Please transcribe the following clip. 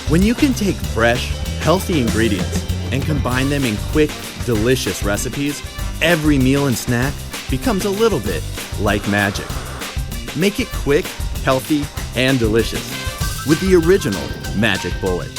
When you can take fresh, healthy ingredients and combine them in quick, delicious recipes, every meal and snack becomes a little bit like magic. Make it quick, healthy, and delicious with the original Magic Bullet.